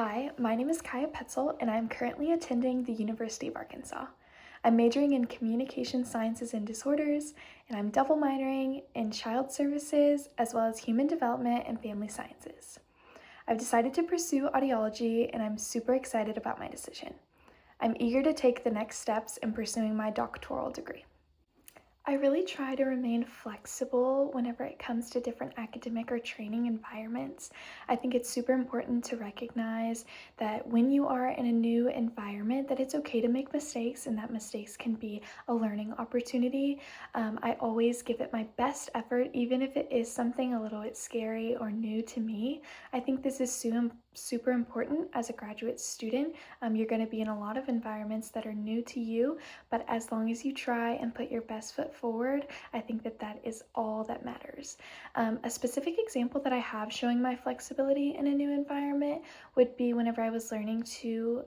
Hi, my name is Kiah Petzolt, and I'm currently attending the University of Arkansas. I'm majoring in communication sciences and disorders, and I'm double minoring in child services as well as human development and family sciences. I've decided to pursue audiology, and I'm super excited about my decision. I'm eager to take the next steps in pursuing my doctoral degree. I really try to remain flexible whenever it comes to different academic or training environments. I think it's super important to recognize that when you are in a new environment, that it's okay to make mistakes and that mistakes can be a learning opportunity. I always give it my best effort, even if it is something a little bit scary or new to me. I think this is super important as a graduate student. You're going to be in a lot of environments that are new to you, but as long as you try and put your best foot forward, I think that is all that matters. A specific example that I have showing my flexibility in a new environment would be whenever I was learning to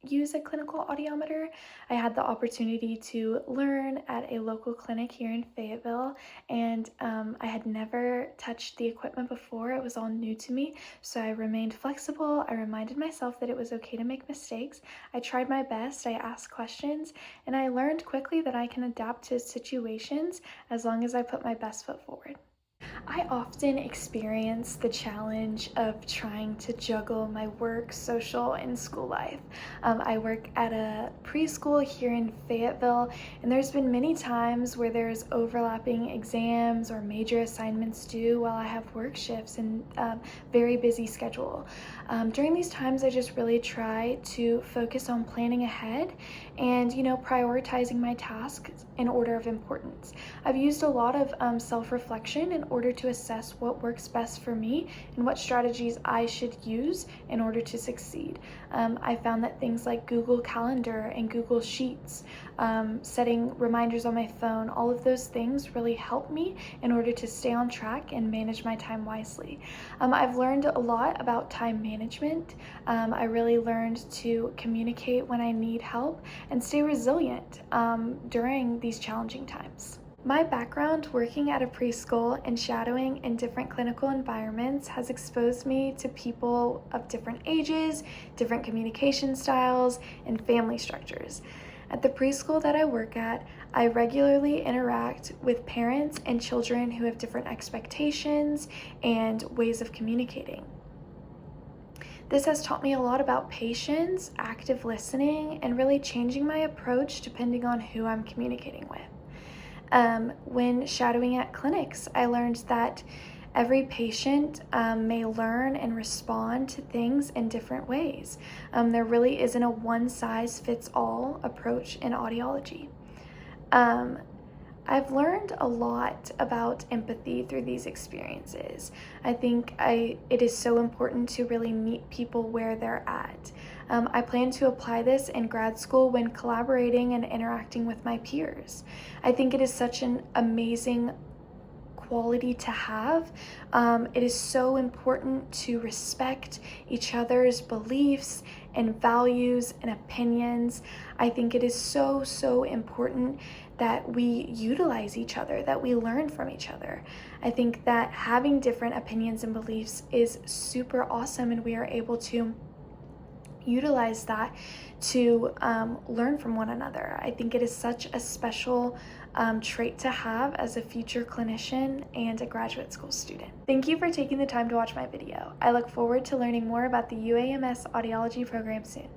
use a clinical audiometer. I had the opportunity to learn at a local clinic here in Fayetteville, and I had never touched the equipment before. It was all new to me, so I remained flexible. I reminded myself that it was okay to make mistakes. I tried my best, I asked questions, and I learned quickly that I can adapt to situations as long as I put my best foot forward. I often experience the challenge of trying to juggle my work, social, and school life. I work at a preschool here in Fayetteville, and there's been many times where there's overlapping exams or major assignments due while I have work shifts and very busy schedule. During these times, I just really try to focus on planning ahead and, prioritizing my tasks in order of importance. I've used a lot of self-reflection in order to assess what works best for me and what strategies I should use in order to succeed. I found that things like Google Calendar and Google Sheets, setting reminders on my phone, all of those things really help me in order to stay on track and manage my time wisely. I've learned a lot about time management. I really learned to communicate when I need help and stay resilient during these challenging times. My background working at a preschool and shadowing in different clinical environments has exposed me to people of different ages, different communication styles, and family structures. At the preschool that I work at, I regularly interact with parents and children who have different expectations and ways of communicating. This has taught me a lot about patience, active listening, and really changing my approach depending on who I'm communicating with. When shadowing at clinics, I learned that every patient may learn and respond to things in different ways. There really isn't a one-size-fits-all approach in audiology. I've learned a lot about empathy through these experiences. I think it is so important to really meet people where they're at. I plan to apply this in grad school when collaborating and interacting with my peers. I think it is such an amazing quality to have. It is so important to respect each other's beliefs and values and opinions. I think it is so important that we utilize each other, that we learn from each other. I think that having different opinions and beliefs is super awesome, and we are able to utilize that to learn from one another. I think it is such a special trait to have as a future clinician and a graduate school student. Thank you for taking the time to watch my video. I look forward to learning more about the UAMS audiology program soon.